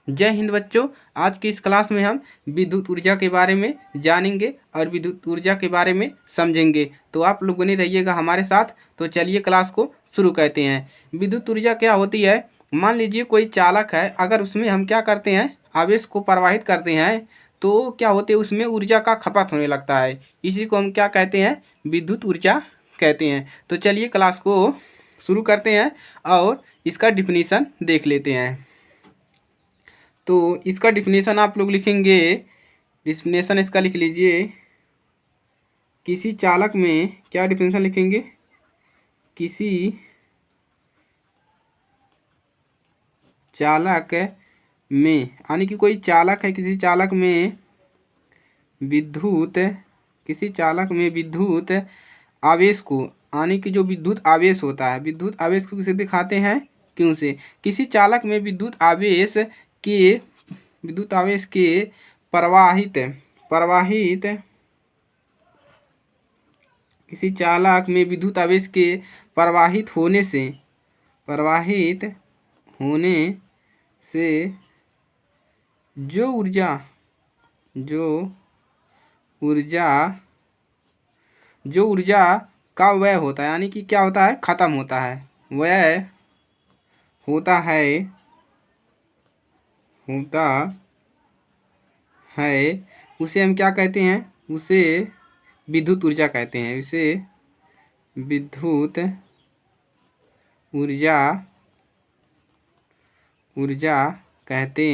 जय हिंद बच्चों। आज की इस क्लास में हम विद्युत ऊर्जा के बारे में जानेंगे और विद्युत ऊर्जा के बारे में समझेंगे। तो आप लोग बने रहिएगा हमारे साथ। तो चलिए क्लास को शुरू करते हैं। विद्युत ऊर्जा क्या होती है? मान लीजिए कोई चालक है, अगर उसमें हम क्या करते हैं, आवेश को प्रवाहित करते हैं, तो क्या होते हैं, उसमें ऊर्जा का खपत होने लगता है। इसी को हम क्या कहते हैं? विद्युत ऊर्जा कहते हैं। तो चलिए क्लास को शुरू करते हैं और इसका डिफिनीशन देख लेते हैं। तो इसका डिफिनेशन आप लोग लिखेंगे, डिफिनेशन इसका लिख लीजिए। किसी चालक में क्या डिफिनेशन लिखेंगे? किसी चालक में, यानी कि कोई चालक है, किसी चालक में विद्युत, किसी चालक में विद्युत आवेश को, यानी कि जो विद्युत आवेश होता है, विद्युत आवेश को किसे दिखाते हैं? क्यों से। किसी चालक में विद्युत आवेश के प्रवाहित किसी चालक में विद्युत आवेश के प्रवाहित होने से जो ऊर्जा का व्यय होता है, यानी कि क्या होता है, खत्म होता है, व्यय होता है, उसे हम क्या कहते हैं? उसे विद्युत ऊर्जा कहते हैं। इसे विद्युत ऊर्जा कहते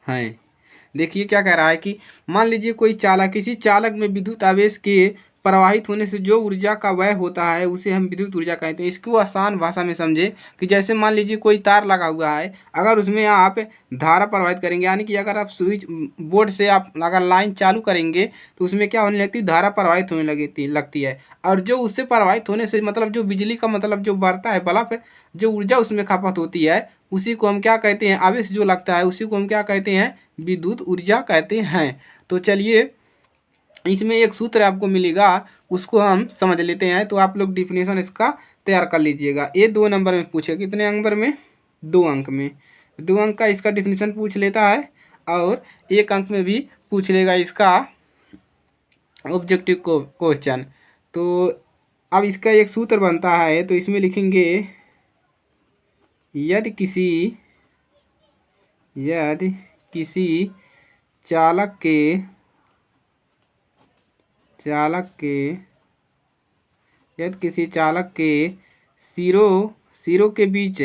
हैं। देखिए क्या कह रहा है कि मान लीजिए कोई चालक, किसी चालक में विद्युत आवेश के प्रवाहित होने से जो ऊर्जा का व्यय होता है, उसे हम विद्युत ऊर्जा कहते हैं। इसको आसान भाषा में समझे कि जैसे मान लीजिए कोई तार लगा हुआ है, अगर उसमें आप धारा प्रवाहित करेंगे, यानी कि अगर आप स्विच बोर्ड से आप अगर लाइन चालू करेंगे तो उसमें क्या होने लगती है, धारा प्रवाहित होने लगती है। और जो उससे प्रवाहित होने से मतलब जो बिजली का मतलब जो बढ़ता है बल्ब, जो ऊर्जा उसमें खपत होती है, उसी को हम क्या कहते हैं? आवेश जो लगता है उसी को हम क्या कहते हैं? विद्युत ऊर्जा कहते हैं। तो चलिए इसमें एक सूत्र आपको मिलेगा, उसको हम समझ लेते हैं। तो आप लोग डिफिनेशन इसका तैयार कर लीजिएगा। ये 2 नंबर में पूछे, कितने नंबर में? 2 अंक में। 2 अंक का इसका डिफिनेशन पूछ लेता है और 1 अंक में भी पूछ लेगा इसका ऑब्जेक्टिव क्वेश्चन। तो अब इसका एक सूत्र बनता है, तो इसमें लिखेंगे, यदि किसी चालक के सिरों के बीच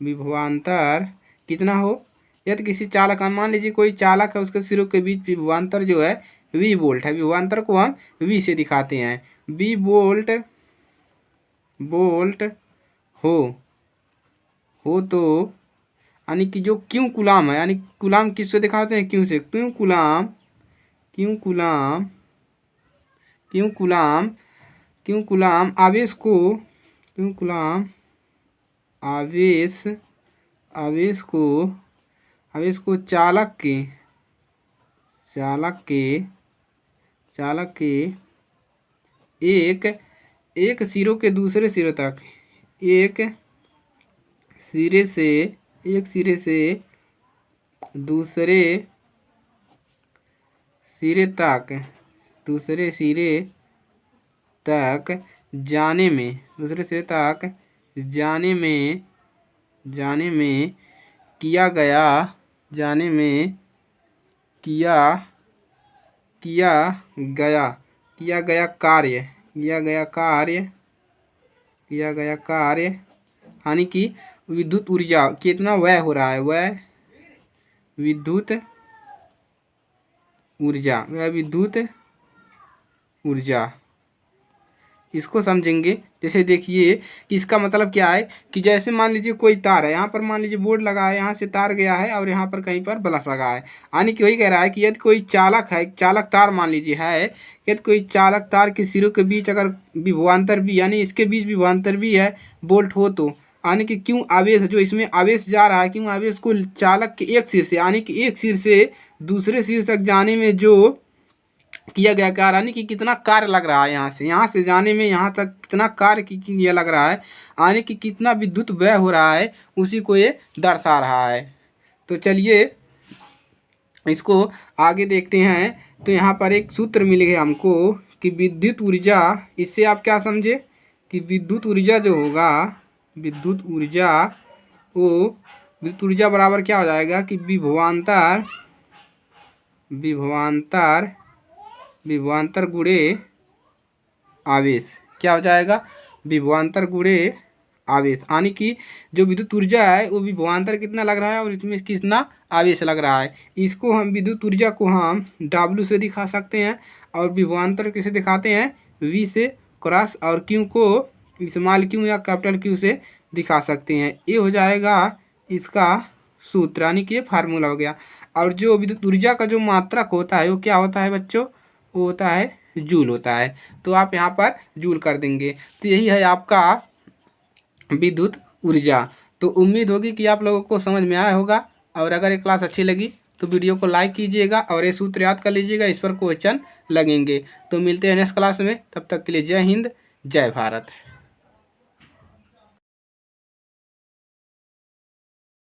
विभवांतर कितना हो? यदि किसी चालक, मान लीजिए कोई चालक है, उसके सिरों के बीच विभवांतर जो है V वोल्ट है। विभवांतर को हम V से दिखाते हैं। V वोल्ट हो तो, यानी कि जो क्यों कुलाम है, यानी कुलाम किससे दिखाते हैं? क्यों से। क्यों कुलाम आवेश को चालक के एक सिरों के दूसरे सिरे तक, एक सिरे से दूसरे सिरे तक जाने में किया गया कार्य, यानी कि विद्युत ऊर्जा कितना व्यय हो रहा है, वह विद्युत ऊर्जा इसको समझेंगे। जैसे देखिए कि इसका मतलब क्या है कि जैसे मान लीजिए कोई तार है, यहाँ पर मान लीजिए बोर्ड लगा है, यहाँ से तार गया है और यहाँ पर कहीं पर बल्ब लगा है, यानी कि वही कह रहा है कि यदि कोई चालक है, चालक तार मान लीजिए है, यदि कोई चालक तार के सिरों के बीच अगर विभवांतर भी, यानी इसके बीच विभवांतर भी है, वोल्ट हो, तो यानी कि क्यों आवेश, जो इसमें आवेश जा रहा है, क्यों आवेश को चालक के एक सिर से, यानी कि एक सिर से दूसरे सिर तक जाने में जो किया गया कार्य, यानी कि कितना कार्य लग रहा है यहाँ से जाने में, यहाँ तक कितना कार्य किया लग रहा है, यानी कि कितना विद्युत व्यय हो रहा है, उसी को ये दर्शा रहा है। तो चलिए इसको आगे देखते हैं। तो यहाँ पर एक सूत्र मिल गया हमको कि विद्युत ऊर्जा, इससे आप क्या समझे कि विद्युत ऊर्जा जो होगा, विद्युत ऊर्जा वो विद्युत ऊर्जा बराबर क्या हो जाएगा कि विभवांतर विभवांतर विभवांतर गुणे आवेश। क्या हो जाएगा? विभवांतर गुणे आवेश, यानी कि जो विद्युत ऊर्जा है वो विभवांतर कितना लग रहा है और इसमें कितना आवेश लग रहा है। इसको हम विद्युत ऊर्जा को हम W से दिखा सकते हैं और विभवांतर किसे दिखाते हैं? V से क्रॉस, और Q को स्मॉल q या कैपिटल Q से दिखा सकते हैं। ये हो जाएगा इसका सूत्र, यानी कि ये फार्मूला हो गया। और जो विद्युत ऊर्जा का जो मात्रक होता है वो क्या होता है बच्चों? वो होता है जूल होता है। तो आप यहाँ पर जूल कर देंगे। तो यही है आपका विद्युत ऊर्जा। तो उम्मीद होगी कि आप लोगों को समझ में आया होगा, और अगर ये क्लास अच्छी लगी तो वीडियो को लाइक कीजिएगा और ये सूत्र याद कर लीजिएगा, इस पर क्वेश्चन लगेंगे। तो मिलते हैं नेक्स्ट क्लास में, तब तक के लिए जय हिंद, जय भारत।